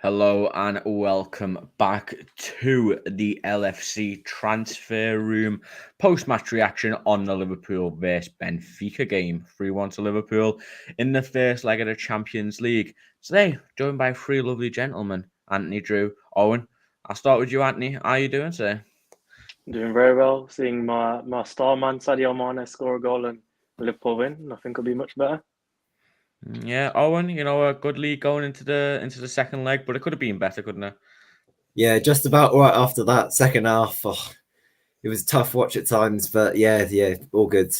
Hello and welcome back to the LFC transfer room post-match reaction on the Liverpool vs Benfica game. 3-1 to Liverpool in the first leg of the Champions League. Today, joined by three lovely gentlemen, Anthony, Drew, Owen. I'll start with you, Anthony. How are you doing today? Doing very well. Seeing my star man Sadio Mane score a goal and Liverpool win. Nothing could be much better. Yeah, Owen, a good lead going into the second leg, but it could have been better, couldn't it? Yeah, just about right after that second half. It was a tough watch at times, but yeah, all good.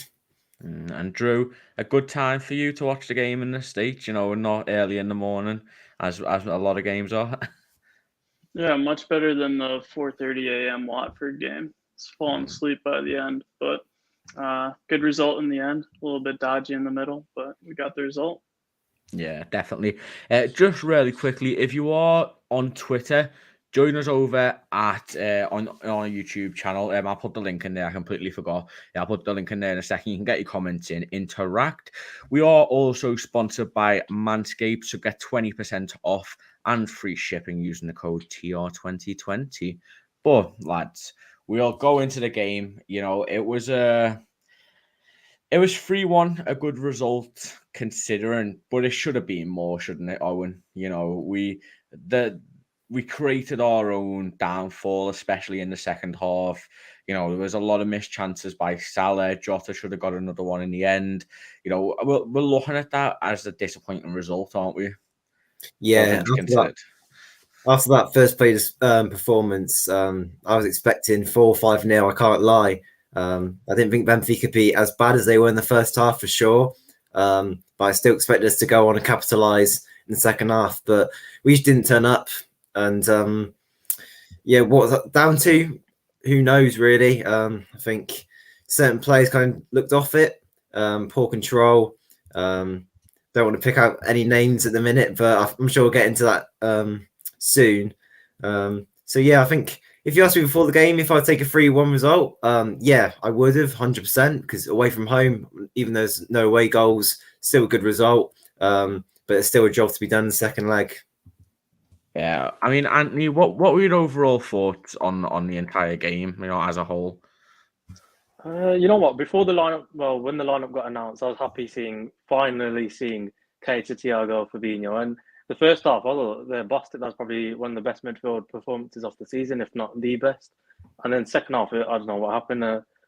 And Drew, a good time for you to watch the game in the States, not early in the morning, as a lot of games are. Yeah, much better than the 4:30 a.m. Watford game. It's falling asleep by the end, but good result in the end. A little bit dodgy in the middle, but we got the result. Yeah, definitely. Just really quickly, if you are on Twitter, join us over at on our YouTube channel. I'll put the link in there. I completely forgot. Yeah, I'll put the link in there in a second. You can get your comments in, interact. We are also sponsored by Manscaped, so get 20% off and free shipping using the code TR2020. But lads, we'll go into the game. It was 3-1, a good result considering, but it should have been more, shouldn't it, Owen? We created our own downfall, especially in the second half. There was a lot of missed chances by Salah. Jota should have got another one in the end. We're looking at that as a disappointing result, aren't we? Yeah, after that first place performance, I was expecting 4-5-0. I can't lie. I didn't think Benfica could be as bad as they were in the first half for sure. But I still expected us to go on and capitalise in the second half. But we just didn't turn up. And what was that down to? Who knows, really? I think certain players kind of looked off it. Poor control. Don't want to pick out any names at the minute, but I'm sure we'll get into that soon. I think if you asked me before the game if I'd take a 3-1 result, I would have 100%, because away from home, even though there's no away goals, still a good result. But it's still a job to be done in the second leg. Yeah, I mean, Anthony, what were your overall thoughts on the entire game, as a whole? You know what? Before the lineup, when the lineup got announced, I was happy finally seeing Keita, Thiago, Fabinho, and the first half, although they bossed it, that's probably one of the best midfield performances of the season, if not the best. And then second half, I don't know what happened.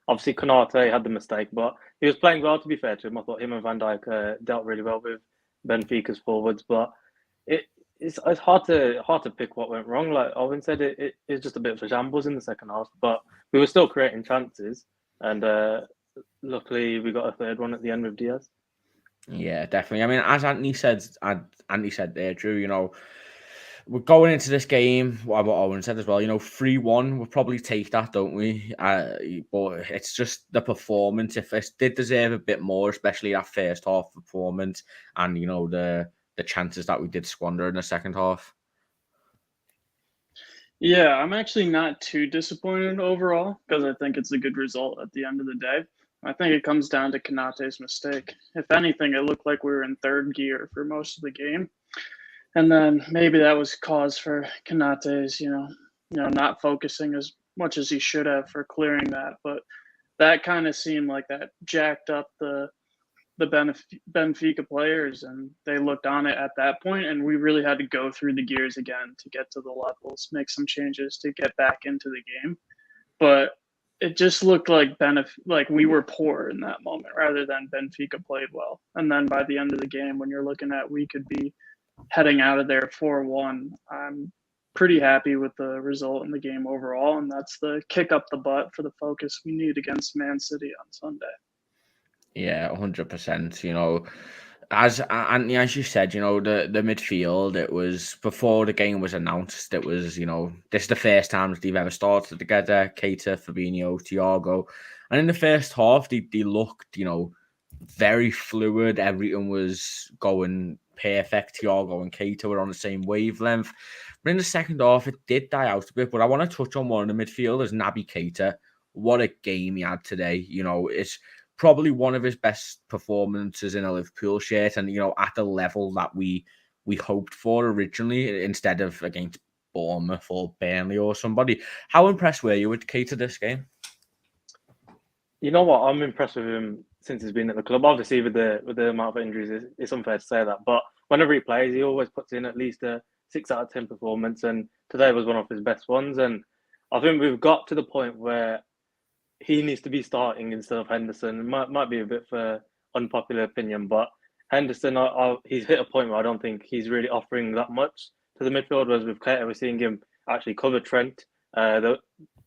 Obviously, Konate had the mistake, but he was playing well, to be fair to him. I thought him and Van Dijk dealt really well with Benfica's forwards, but it's hard to pick what went wrong. Like Owen said, it was just a bit of a shambles in the second half, but we were still creating chances, and luckily we got a third one at the end with Diaz. Yeah, definitely. I mean, as Anthony said there, Drew, we're going into this game, what Owen said as well, 3-1, we'll probably take that, don't we? But it's just the performance. If it did deserve a bit more, especially that first half performance and, the chances that we did squander in the second half. Yeah, I'm actually not too disappointed overall, because I think it's a good result at the end of the day. I think it comes down to Konate's mistake. If anything, it looked like we were in third gear for most of the game. And then maybe that was cause for Konate's, not focusing as much as he should have for clearing that. But that kind of seemed like that jacked up the Benfica players, and they looked on it at that point, and we really had to go through the gears again to get to the levels, make some changes to get back into the game. But it just looked like we were poor in that moment rather than Benfica played well. And then by the end of the game, when you're looking at we could be heading out of there 4-1, I'm pretty happy with the result in the game overall, and that's the kick up the butt for the focus we need against Man City on Sunday. Yeah, 100%. As Anthony, as you said, the midfield, it was before the game was announced. It was, this is the first time that they've ever started together. Keita, Fabinho, Thiago, and in the first half, they looked, very fluid. Everything was going perfect. Thiago and Keita were on the same wavelength. But in the second half, it did die out a bit. But I want to touch on one of the midfielders, Naby Keita. What a game he had today. It's probably one of his best performances in a Liverpool shirt, and at the level that we we hoped for originally, instead of against Bournemouth or Burnley or somebody. How impressed were you with Keita this game? You know what? I'm impressed with him since he's been at the club. Obviously, with the amount of injuries, it's unfair to say that. But whenever he plays, he always puts in at least a 6 out of 10 performance. And today was one of his best ones. And I think we've got to the point where he needs to be starting instead of Henderson. It might be a bit for unpopular opinion, but Henderson, he's hit a point where I don't think he's really offering that much to the midfield. Whereas with Keita, we're seeing him actually cover Trent. There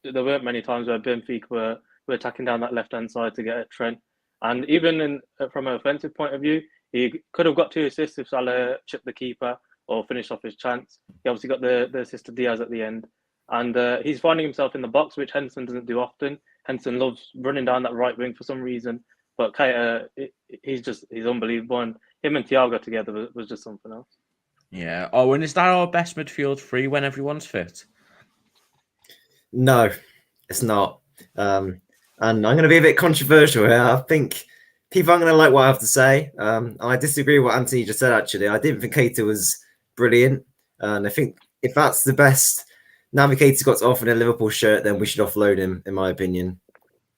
weren't many times where Benfica were attacking down that left-hand side to get at Trent. And even from an offensive point of view, he could have got 2 assists if Salah chipped the keeper or finished off his chance. He obviously got the assist to Diaz at the end. And he's finding himself in the box, which Henderson doesn't do often. Henderson loves running down that right wing for some reason. But Keita, he's unbelievable. And him and Thiago together was just something else. Yeah. Oh, and is that our best midfield three when everyone's fit? No, it's not. And I'm going to be a bit controversial here. I think people aren't going to like what I have to say. I disagree with what Anthony just said, actually. I didn't think Keita was brilliant. And I think if that's the best Navigator's got to offer in a Liverpool shirt, then we should offload him, in my opinion.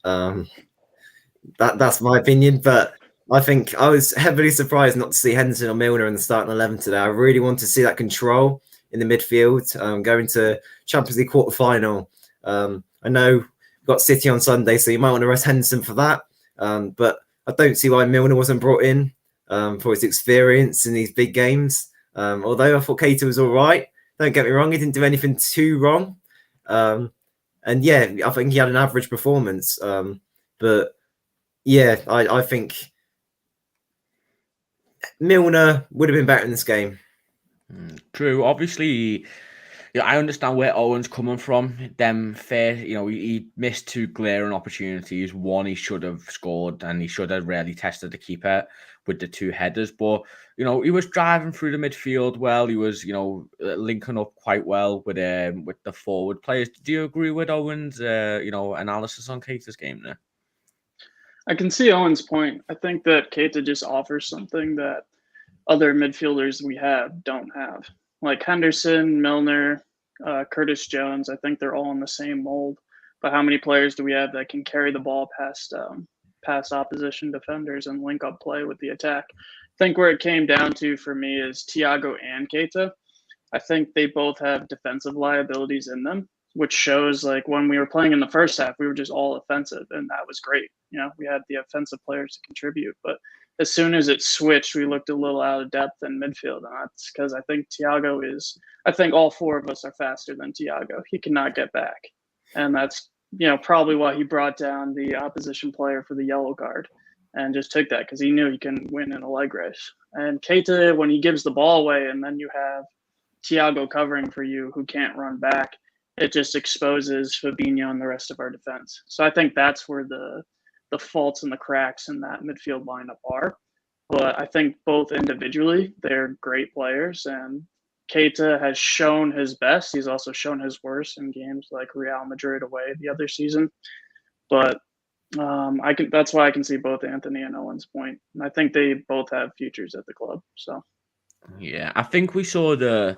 That's my opinion. But I think I was heavily surprised not to see Henderson or Milner in the starting 11 today. I really want to see that control in the midfield, going to Champions League quarter-final. I know we've got City on Sunday, so you might want to rest Henderson for that. But I don't see why Milner wasn't brought in for his experience in these big games. Although I thought Keita was all right. Don't get me wrong, he didn't do anything too wrong. And yeah, I think he had an average performance. But yeah, I think Milner would have been better in this game. True. Obviously, yeah, I understand where Owen's coming from. He missed 2 glaring opportunities. One, he should have scored, and he should have really tested the keeper with the 2 headers. But, he was driving through the midfield well. He was, linking up quite well with the forward players. Do you agree with Owen's, analysis on Keita's game there? I can see Owen's point. I think that Keita just offers something that other midfielders we have don't have. Like Henderson, Milner, Curtis Jones, I think they're all in the same mold. But how many players do we have that can carry the ball past opposition defenders and link up play with the attack? I think where it came down to for me is Thiago and Keita. I think they both have defensive liabilities in them, which shows like when we were playing in the first half, we were just all offensive, and that was great. We had the offensive players to contribute, but as soon as it switched, we looked a little out of depth in midfield. And that's because I think all 4 of us are faster than Thiago. He cannot get back. And that's, probably why he brought down the opposition player for the yellow card and just took that because he knew he can win in a leg race. And Keita, when he gives the ball away and then you have Thiago covering for you who can't run back, it just exposes Fabinho and the rest of our defense. So I think that's where the faults and the cracks in that midfield lineup are. But I think both individually, they're great players. And Keita has shown his best. He's also shown his worst in games like Real Madrid away the other season. But that's why I can see both Anthony and Owen's point. And I think they both have futures at the club. So yeah, I think we saw the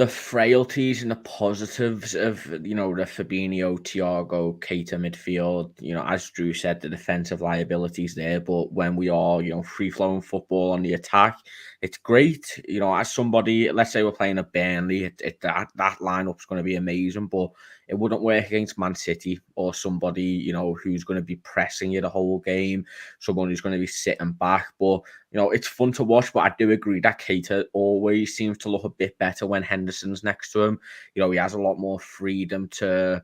frailties and the positives of, the Fabinho, Thiago, Keita midfield. As Drew said, the defensive liabilities there. But when we are, free-flowing football on the attack, it's great. As somebody, let's say we're playing a Burnley, that lineup's going to be amazing. But it wouldn't work against Man City or somebody, who's going to be pressing you the whole game, someone who's going to be sitting back. But, it's fun to watch. But I do agree that Keita always seems to look a bit better when Henderson's next to him. He has a lot more freedom to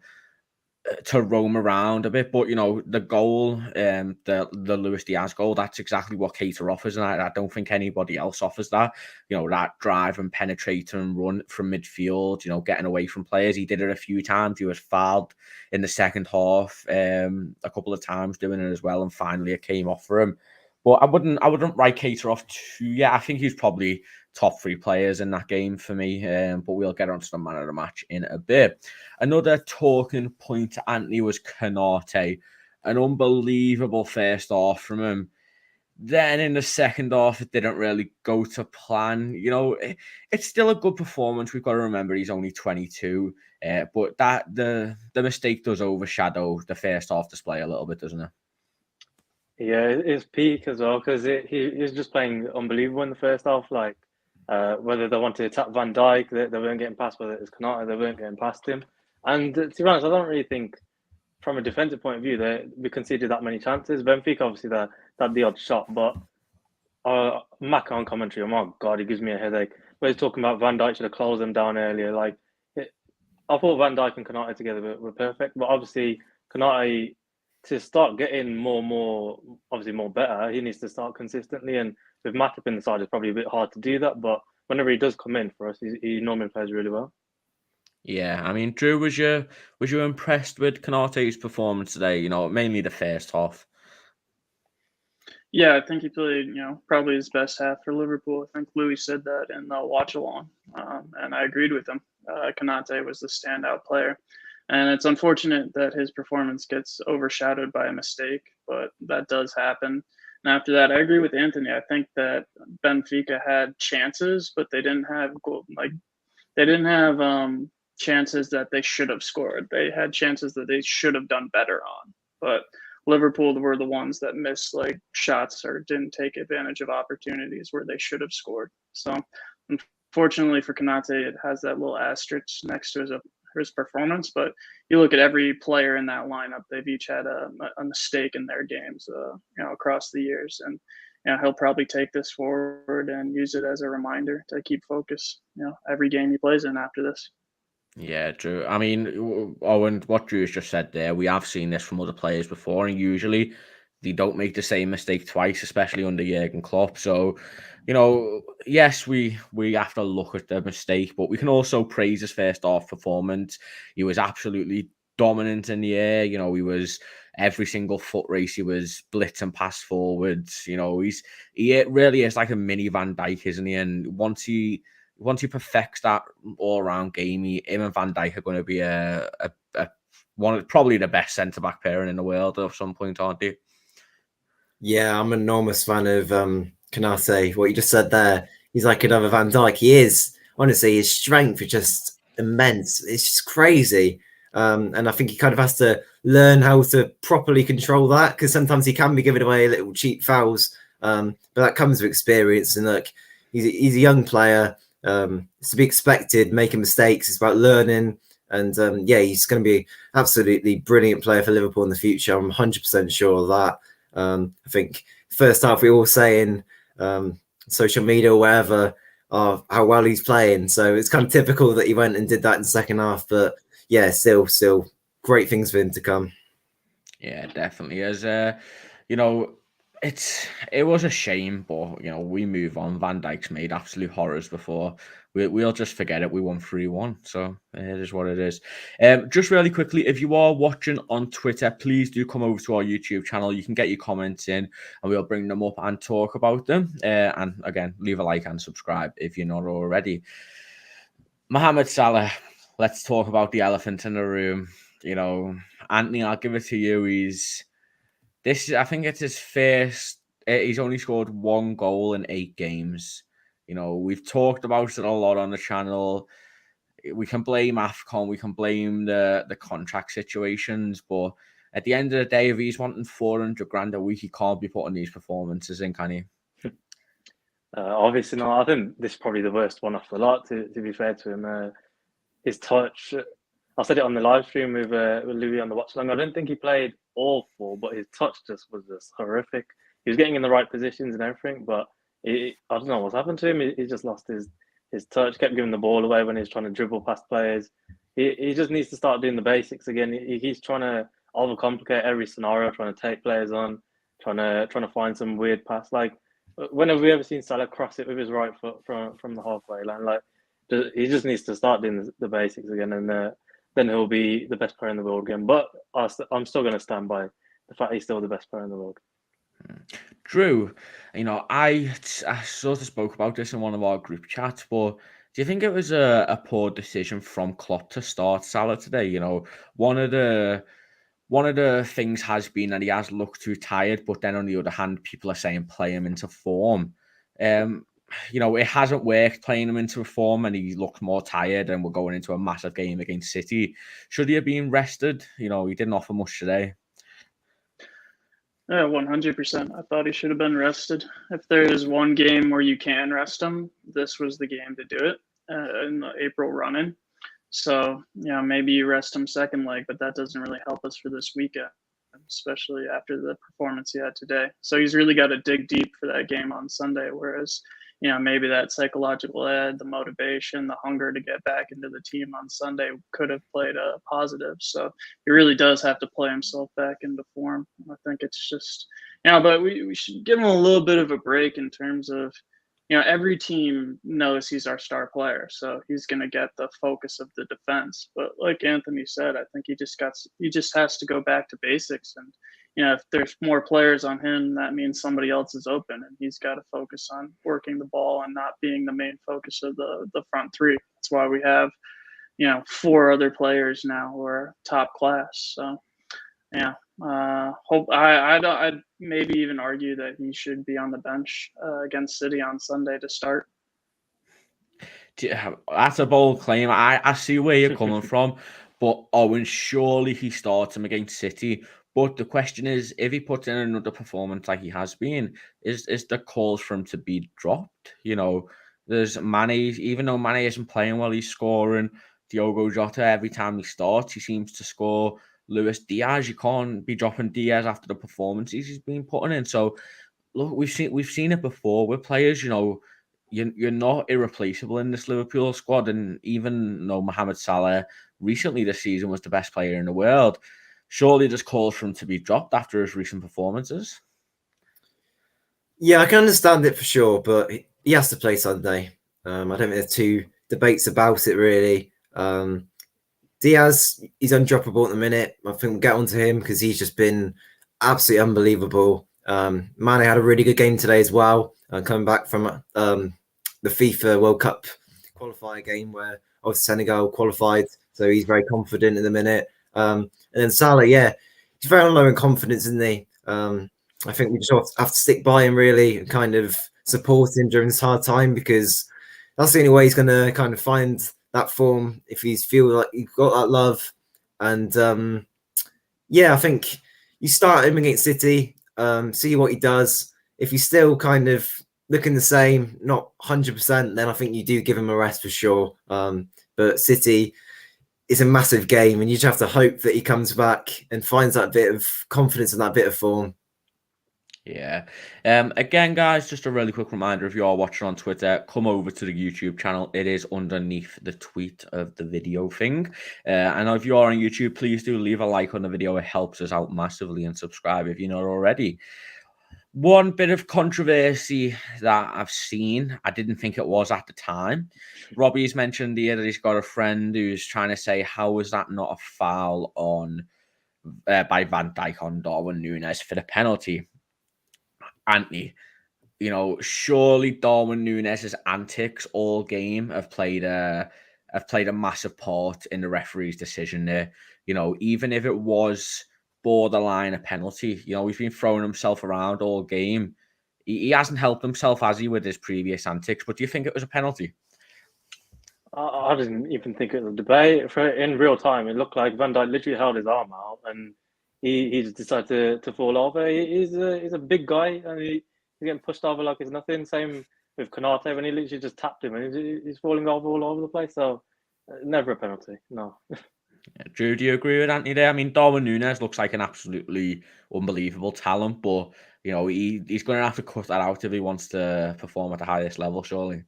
roam around a bit. But, the goal, the Luis Diaz goal, that's exactly what Keita offers. And I don't think anybody else offers that. That drive and penetrate and run from midfield, getting away from players. He did it a few times. He was fouled in the second half a couple of times doing it as well. And finally it came off for him. But I wouldn't write Keita off too. Yeah, I think he's probably top 3 players in that game for me. But we'll get onto the man of the match in a bit. Another talking point, Anthony, was Konate. An unbelievable first half from him. Then in the second half, it didn't really go to plan. You know, it's still a good performance. We've got to remember he's only 22, but that the mistake does overshadow the first half display a little bit, doesn't it? Yeah, it's peak as well because he was just playing unbelievable in the first half. Like whether they wanted to attack Van Dijk, they weren't getting past. Whether it was Konate, they weren't getting past him. And to be honest, I don't really think, from a defensive point of view, we conceded that many chances. Benfica obviously that the odd shot, but Mac on commentary, oh my God, he gives me a headache. Where he's talking about Van Dijk should have closed them down earlier. Like I thought Van Dijk and Konate together were perfect, but obviously Konate, to start getting more better, he needs to start consistently. And with Matty in the side, it's probably a bit hard to do that. But whenever he does come in for us, he normally plays really well. Yeah, I mean, Drew, was you impressed with Konate's performance today? You know, mainly the first half. Yeah, I think he played, probably his best half for Liverpool. I think Louis said that in the watch along, and I agreed with him. Konate was the standout player. And it's unfortunate that his performance gets overshadowed by a mistake, but that does happen. And after that, I agree with Anthony. I think that Benfica had chances, but they didn't have chances that they should have scored. They had chances that they should have done better on. But Liverpool were the ones that missed shots or didn't take advantage of opportunities where they should have scored. So unfortunately for Konate, it has that little asterisk next to his performance, but you look at every player in that lineup, they've each had a mistake in their games, across the years. And, he'll probably take this forward and use it as a reminder to keep focus, every game he plays in after this. Yeah, Drew. I mean, Owen, what Drew has just said there, we have seen this from other players before, and usually they don't make the same mistake twice, especially under Jurgen Klopp. So, yes, we have to look at the mistake, but we can also praise his first half performance. He was absolutely dominant in the air. He was every single foot race. He was blitzing past forwards. He really is like a mini Van Dijk, isn't he? And once he perfects that all-round game, him and Van Dijk are going to be probably the best centre-back pairing in the world at some point, aren't they? Yeah, I'm an enormous fan of Konate. What you just said there, he's like another Van Dijk. He is. Honestly, his strength is just immense. It's just crazy. And I think he kind of has to learn how to properly control that, because sometimes he can be giving away little cheap fouls. But that comes with experience. And look, he's a young player. It's to be expected, making mistakes. It's about learning. And he's going to be absolutely brilliant player for Liverpool in the future. I'm 100% sure of that. I think first half we all saying social media or wherever how well he's playing. So it's kind of typical that he went and did that in the second half. But yeah, still great things for him to come. Yeah, definitely. As it was a shame, but we move on. Van Dijk's made absolute horrors before. We'll just forget it. We won 3-1, so it is what it is. Just really quickly, if you are watching on Twitter, please do come over to our YouTube channel. You can get your comments in, and we'll bring them up and talk about them. And again, leave a like and subscribe if you're not already. Mohamed Salah. Let's talk about the elephant in the room. Anthony, I'll give it to you. I think it's his first. He's only scored 1 goal in 8 games. We've talked about it a lot on the channel. We can blame AFCON, we can blame the contract situations, but at the end of the day, if he's wanting 400 grand a week, he can't be putting these performances in, can he? Obviously not. I think this is probably the worst one off the lot, to be fair to him. His touch, I said it on the live stream with Louis on the watch along. I didn't think he played awful, but his touch was just horrific. He was getting in the right positions and everything, but I don't know what's happened to him. He just lost his touch, kept giving the ball away when he's trying to dribble past players. He just needs to start doing the basics again. He's trying to overcomplicate every scenario, trying to take players on, trying to find some weird pass. Like, when have we ever seen Salah cross it with his right foot from the halfway line? Like, he just needs to start doing the basics again, and then he'll be the best player in the world again. But I'm still going to stand by the fact he's still the best player in the world. Drew, I sort of spoke about this in one of our group chats, but do you think it was a poor decision from Klopp to start Salah today? One of the one of the things has been that he has looked too tired, but then on the other hand, people are saying play him into form. It hasn't worked playing him into form, and he looked more tired, and we're going into a massive game against City. Should he have been rested? He didn't offer much today. Yeah, 100%. I thought he should have been rested. If there is one game where you can rest him, this was the game to do it in the April run-in. So, maybe you rest him second leg, but that doesn't really help us for this weekend, especially after the performance he had today. So he's really got to dig deep for that game on Sunday, whereas, maybe that psychological ed, the motivation, the hunger to get back into the team on Sunday could have played a positive. So he really does have to play himself back into form. I think it's just, but we should give him a little bit of a break in terms of, every team knows he's our star player, so he's going to get the focus of the defense. But like Anthony said, I think he just has to go back to basics. And, if there's more players on him, that means somebody else is open, and he's got to focus on working the ball and not being the main focus of the front three. That's why we have, 4 other players now who are top class. So, I'd maybe even argue that he should be on the bench against City on Sunday to start. That's a bold claim. I see where you're coming from, but Owen, surely he starts him against City. But the question is, if he puts in another performance like he has been, is the calls for him to be dropped? There's Manny, even though Manny isn't playing well, he's scoring. Diogo Jota, every time he starts, he seems to score. Diaz, you can't be dropping Diaz after the performances he's been putting in. So, look, we've seen it before with players. You're not irreplaceable in this Liverpool squad, and even though Mohamed Salah recently this season was the best player in the world, surely there's calls for him to be dropped after his recent performances. Yeah, I can understand it for sure, but he has to play Sunday. I don't think there's two debates about it, really. Diaz, he's undroppable at the minute. I think we'll get onto him because he's just been absolutely unbelievable. Mane had a really good game today as well, coming back from the FIFA World Cup qualifier game where Senegal qualified, so he's very confident in the minute. And then Salah, he's very low in confidence, isn't he? I think we just have to stick by him really and kind of support him during this hard time, because that's the only way he's going to kind of find that form if he's feel like he's got that love. And I think you start him against City, see what he does. If he's still kind of looking the same, not 100%, then I think you do give him a rest for sure. But City is a massive game, and you just have to hope that he comes back and finds that bit of confidence and that bit of form. Yeah. Again, guys, just a really quick reminder, if you are watching on Twitter, come over to the YouTube channel. It is underneath the tweet of the video thing. And if you are on YouTube, please do leave a like on the video. It helps us out massively, and subscribe if you're not already. One bit of controversy that I've seen, I didn't think it was at the time. Robbie's mentioned here that he's got a friend who's trying to say, how is that not a foul on by Van Dijk on Darwin Núñez for the penalty? Anthony, surely Darwin Núñez's antics all game have played a massive part in the referee's decision there. Even if it was borderline a penalty, he's been throwing himself around all game. He hasn't helped himself, has he, with his previous antics? But do you think it was a penalty? I didn't even think it was a debate. In real time, it looked like Van Dijk literally held his arm out, and he just decided to fall over. He's a big guy, and he's getting pushed over like it's nothing. Same with Konate when he literally just tapped him, and he's falling over all over the place. So never a penalty, no. Drew, do you agree with Anthony there? I mean, Darwin Núñez looks like an absolutely unbelievable talent, but he's going to have to cut that out if he wants to perform at the highest level, surely.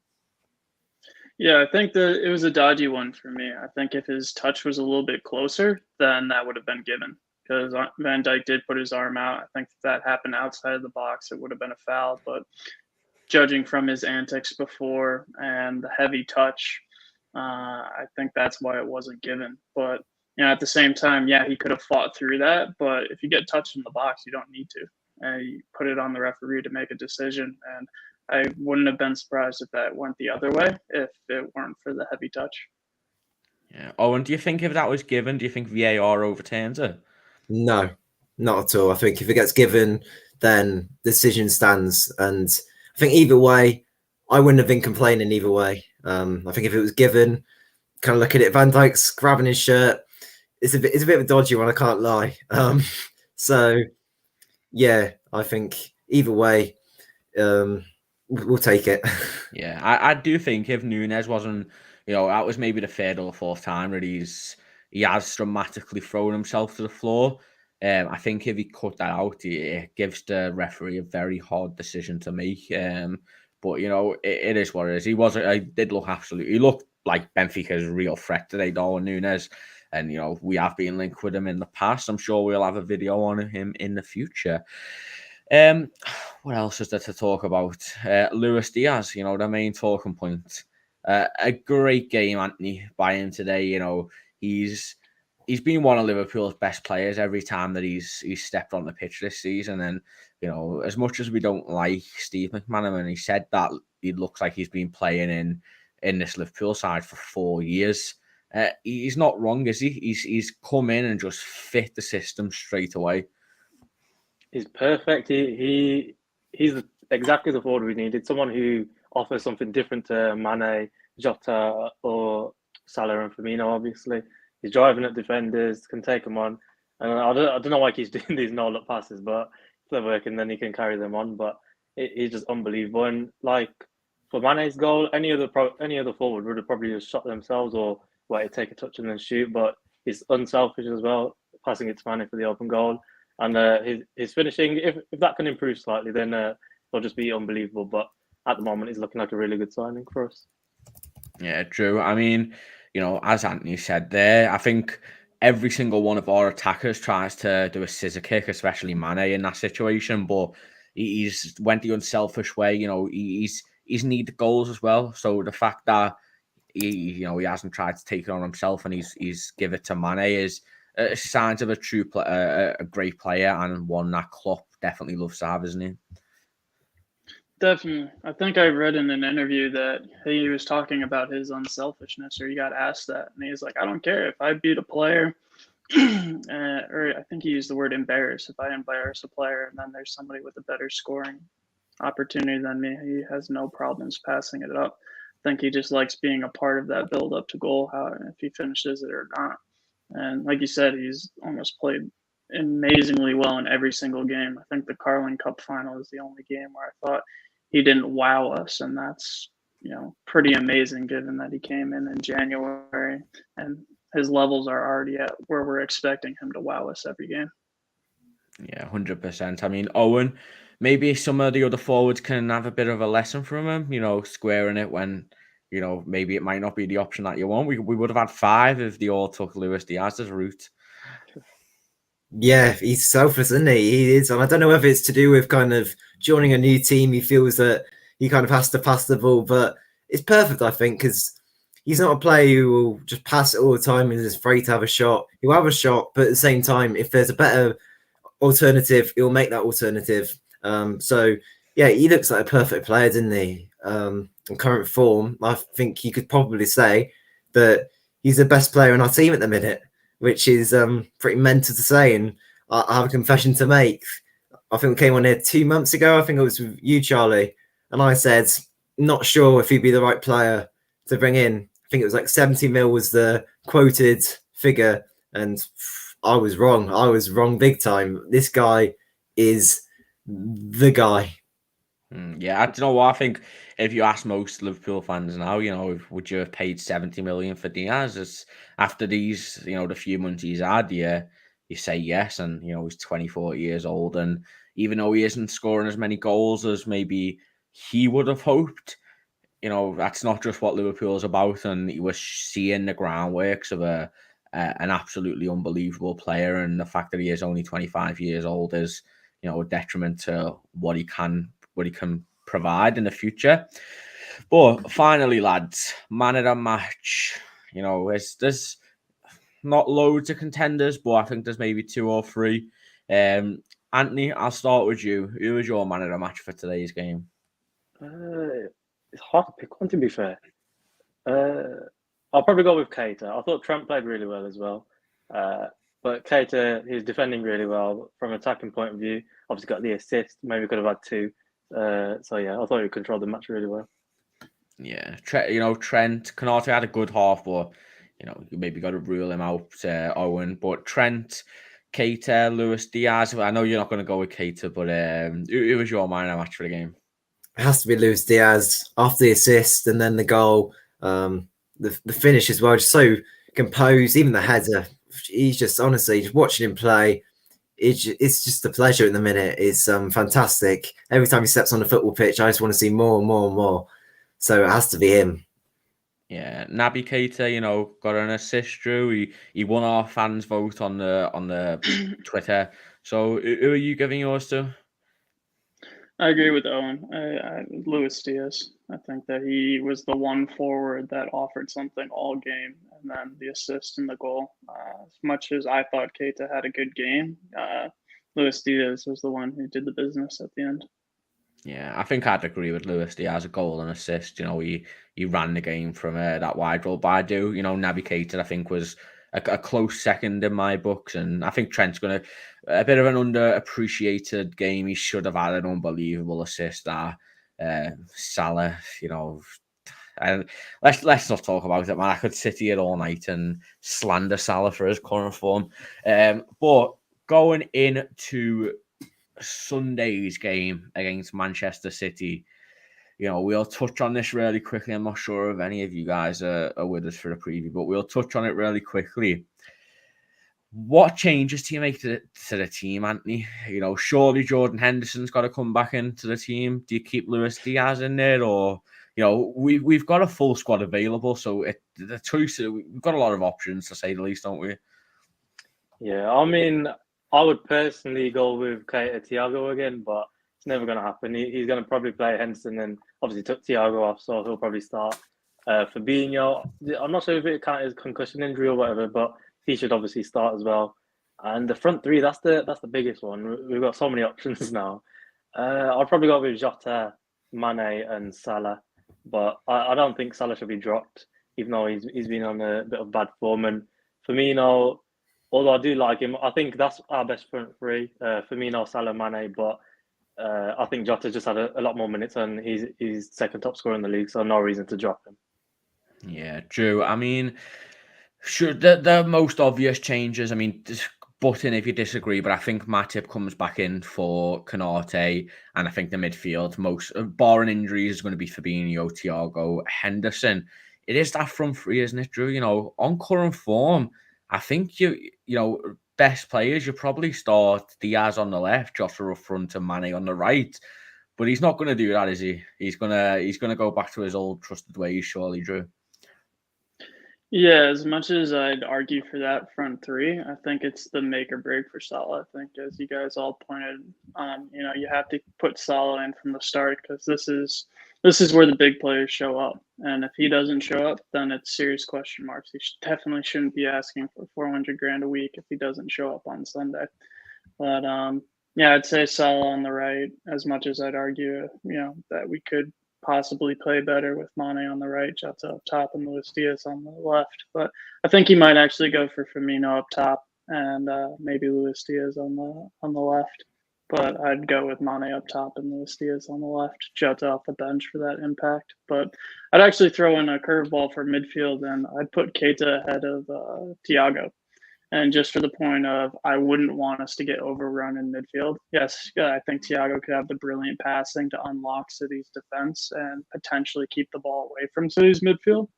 Yeah, I think that it was a dodgy one for me. I think if his touch was a little bit closer, then that would have been given, because Van Dijk did put his arm out. I think if that happened outside of the box, it would have been a foul. But judging from his antics before and the heavy touch, I think that's why it wasn't given. But at the same time, he could have fought through that. But if you get touched in the box, you don't need to. You put it on the referee to make a decision. And I wouldn't have been surprised if that went the other way if it weren't for the heavy touch. Yeah. Owen, do you think if that was given, do you think VAR overturns it? No, not at all. I think if it gets given, then the decision stands. And I think either way, I wouldn't have been complaining either way. I think if it was given, kind of look at it, Van Dijk's grabbing his shirt. It's a bit of a dodgy one, I can't lie. So yeah, I think either way, we'll take it. Yeah, I do think if Núñez wasn't, that was maybe the third or fourth time that he has dramatically thrown himself to the floor. I think if he cut that out, it gives the referee a very hard decision to make. But it is what it is. He did look he looked like Benfica's real threat today, Darwin Núñez. And we have been linked with him in the past. I'm sure we'll have a video on him in the future. What else is there to talk about? Luis Diaz, the main talking point. A great game, Anthony, by him today. He's been one of Liverpool's best players every time that he's stepped on the pitch this season. And as much as we don't like Steve McManaman, he said that he looks like he's been playing in this Liverpool side for 4 years. He's not wrong, is he? He's come in and just fit the system straight away. He's perfect. He's exactly the forward we needed. Someone who offers something different to Mane, Jota, or Salah and Firmino. Obviously, he's driving at defenders, can take them on. And I don't know why he's doing these no-look passes, but if they're working, then he can carry them on. But he's just unbelievable. And like for Mane's goal, any other forward would have probably just shot themselves or take a touch and then shoot. But he's unselfish as well, passing it to Mane for the open goal. And his finishing, if that can improve slightly, then it'll just be unbelievable. But at the moment, he's looking like a really good signing for us. Yeah, true. I mean, as Anthony said there, I think every single one of our attackers tries to do a scissor kick, especially Mane in that situation. But he's went the unselfish way. He's needed goals as well. So the fact that he hasn't tried to take it on himself and he's give it to Mane is signs of a great player and one that Klopp definitely loves to have, isn't he? Definitely. I think I read in an interview that he was talking about his unselfishness, or he got asked that, and he was like, I don't care if I beat a player, or I think he used the word embarrass. If I embarrass a player and then there's somebody with a better scoring opportunity than me, he has no problems passing it up. I think he just likes being a part of that build up to goal, if he finishes it or not. And like you said, he's almost played amazingly well in every single game. I think the Carling Cup final is the only game where I thought he didn't wow us, and that's pretty amazing given that he came in January and his levels are already at where we're expecting him to wow us every game. Yeah, 100%. I mean, Owen, maybe some of the other forwards can have a bit of a lesson from him, squaring it when maybe it might not be the option that you want. We would have had 5 if they all took Luis Diaz's route. Yeah, he's selfless, isn't he? He is. And I don't know whether it's to do with kind of joining a new team. He feels that he kind of has to pass the ball, but it's perfect, I think, because he's not a player who will just pass it all the time and is afraid to have a shot. He'll have a shot, but at the same time, if there's a better alternative, he'll make that alternative. So, yeah, he looks like a perfect player, doesn't he? In current form, I think you could probably say that he's the best player in our team at the minute, which is pretty mental to say. And I have a confession to make. I think we came on here 2 months ago. I think it was with you, Charlie. And I said, not sure if he'd be the right player to bring in. I think it was like 70 mil was the quoted figure. And I was wrong. I was wrong big time. This guy is the guy. Yeah, I don't know what I think. If you ask most Liverpool fans now, would you have paid 70 million for Diaz? It's after these, the few months he's had, you say yes. And, he's 24 years old. And even though he isn't scoring as many goals as maybe he would have hoped, that's not just what Liverpool is about. And he was seeing the groundworks of an absolutely unbelievable player. And the fact that he is only 25 years old is, a detriment to what he can provide in the future. But finally, lads, man of the match. There's not loads of contenders, but I think there's maybe 2 or 3. Anthony, I'll start with you. Who was your man of the match for today's game? It's hard to pick one, to be fair. I'll probably go with Keita. I thought Trent played really well as well. But But Keita, he's defending really well from an attacking point of view. Obviously got the assist. Maybe could have had 2. So yeah, I thought he controlled the match really well. Yeah, Trent, Konate had a good half, but you maybe got to rule him out, Owen. But Trent, Keita, Luis Diaz. I know you're not going to go with Keita, but who was your man of the match for the game? It has to be Luis Diaz after the assist and then the goal. The finish as well, just so composed. Even the header, he's just honestly just watching him play. It's just a pleasure at the minute. It's fantastic. Every time he steps on the football pitch, I just want to see more and more and more. So it has to be him. Yeah, Naby Keita, got an assist, Drew. He won our fans' vote on the Twitter. So who are you giving yours to? I agree with Owen. Luis Diaz. I think that he was the one forward that offered something all game, and then the assist and the goal. As much as I thought Keita had a good game, Luis Diaz was the one who did the business at the end. Yeah, I think I'd agree with Luis Diaz, a goal and assist. He ran the game from that wide role. But I do, Naby Keita, I think, was a close second in my books. And I think Trent's going to a bit of an underappreciated game. He should have had an unbelievable assist there. Salah, and let's not talk about it, man. I could sit here all night and slander Salah for his current form. But going into Sunday's game against Manchester City, we'll touch on this really quickly. I'm not sure if any of you guys are with us for the preview, but we'll touch on it really quickly. What changes do you make to the team, Anthony? Surely Jordan Henderson's got to come back into the team. Do you keep Luis Diaz in there, or we've got a full squad available, so the choice, we've got a lot of options to say the least, don't we? Yeah, I mean, I would personally go with Thiago again, but it's never going to happen. He's going to probably play Henderson and obviously took Thiago off, so he'll probably start. Fabinho, I'm not sure if it counts as concussion injury or whatever, but he should obviously start as well. And the front three, that's the biggest one. We've got so many options now. I'll probably go with Jota, Mane, and Salah, but I don't think Salah should be dropped, even though he's been on a bit of bad form. And Firmino, although I do like him, I think that's our best front three. Firmino, Salah, Mane, but I think Jota just had a lot more minutes and he's second top scorer in the league, so no reason to drop him. Yeah, Drew. I mean, sure, the most obvious changes, I mean, butt in if you disagree, but I think Matip comes back in for Konate, and I think the midfield, most barring injuries, is going to be Fabinho, Thiago, Henderson. It is that front three, isn't it, Drew? On current form, I think best players, you probably start Diaz on the left, Jota up front, and Mane on the right. But he's not going to do that, is he? He's gonna go back to his old trusted ways, surely, Drew. Yeah, as much as I'd argue for that front three, I think it's the make or break for Salah. I think, as you guys all pointed, you have to put Salah in from the start because this is where the big players show up. And if he doesn't show up, then it's serious question marks. He definitely shouldn't be asking for $400,000 a week if he doesn't show up on Sunday. But I'd say Salah on the right. As much as I'd argue, that we could possibly play better with Mane on the right, Jota up top, and Luis Diaz on the left. But I think he might actually go for Firmino up top and maybe Luis Diaz on the left. But I'd go with Mane up top and Luis Diaz on the left, Jota off the bench for that impact. But I'd actually throw in a curveball for midfield, and I'd put Keita ahead of Thiago. And just for the point of, I wouldn't want us to get overrun in midfield. Yes, I think Thiago could have the brilliant passing to unlock City's defense and potentially keep the ball away from City's midfield.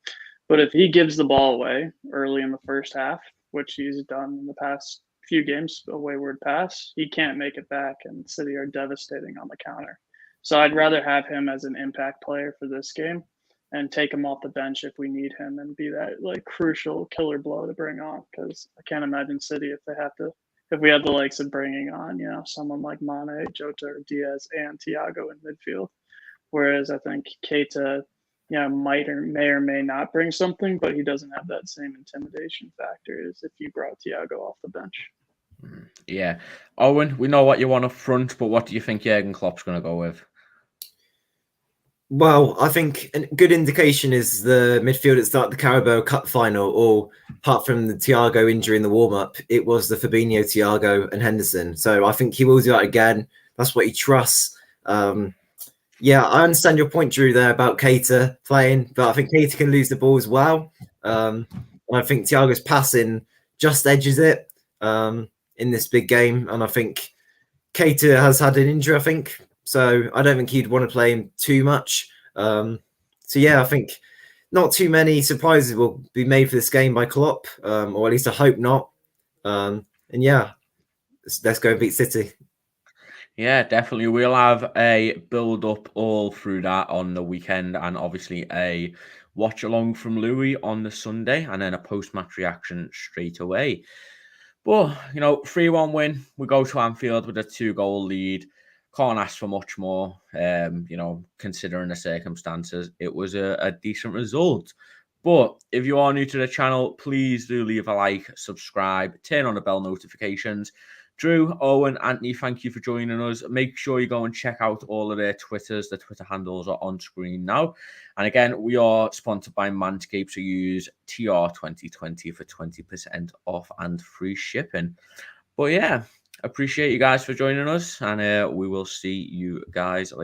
But if he gives the ball away early in the first half, which he's done in the past few games, a wayward pass, he can't make it back, and City are devastating on the counter. So I'd rather have him as an impact player for this game and take him off the bench if we need him and be that crucial killer blow to bring on, because I can't imagine City if we have the likes of bringing on someone like Mane, Jota, or Diaz and Thiago in midfield. Whereas I think Keita may or may not bring something, but he doesn't have that same intimidation factor as if you brought Thiago off the bench. Yeah. Owen, we know what you want up front, but what do you think Jurgen Klopp's going to go with? Well, I think a good indication is the midfield that started the Carabao Cup final, or apart from the Thiago injury in the warm-up, it was the Fabinho, Thiago and Henderson. So I think he will do that again. That's what he trusts. Yeah, I understand your point, Drew, there about Keita playing, but I think Keita can lose the ball as well. And I think Thiago's passing just edges it in this big game. And I think Keita has had an injury, I think. So I don't think he'd want to play him too much. So yeah, I think not too many surprises will be made for this game by Klopp, or at least I hope not. And yeah, let's go and beat City. Yeah, definitely. We'll have a build up all through that on the weekend, and obviously a watch along from Louis on the Sunday, and then a post match reaction straight away. But 3-1 win. We go to Anfield with a 2-goal lead. Can't ask for much more. Considering the circumstances, it was a decent result. But if you are new to the channel, please do leave a like, subscribe, turn on the bell notifications. Drew, Owen, Anthony, thank you for joining us. Make sure you go and check out all of their Twitters. The Twitter handles are on screen now. And again, we are sponsored by Manscaped, so use TR2020 for 20% off and free shipping. But yeah, appreciate you guys for joining us, and we will see you guys later.